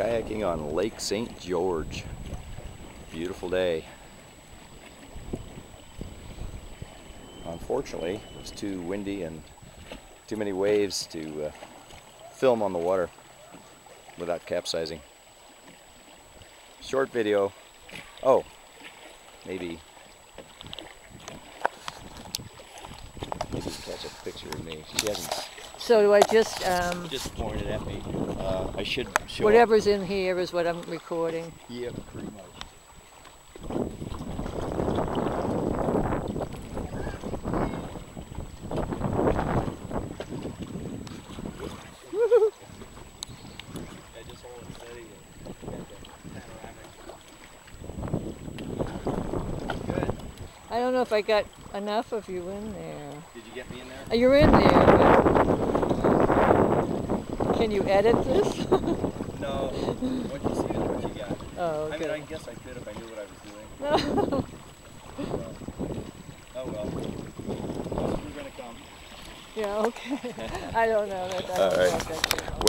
Kayaking on Lake St. George. Beautiful day. Unfortunately, it was too windy and too many waves to film on the water without capsizing. Short video. Oh, maybe catch a picture of me. She hasn't. So do I just Pointed at me. I should show whatever's in here is what I'm recording. Yeah, pretty much. I don't know if I got enough of you in there. Did you get me in there? You're in there. But can you edit this? No. Once you see what you got. Oh, okay. I mean, I guess I could if I knew what I was doing. No. Oh well. We're gonna come. Yeah, okay. I don't know. All right.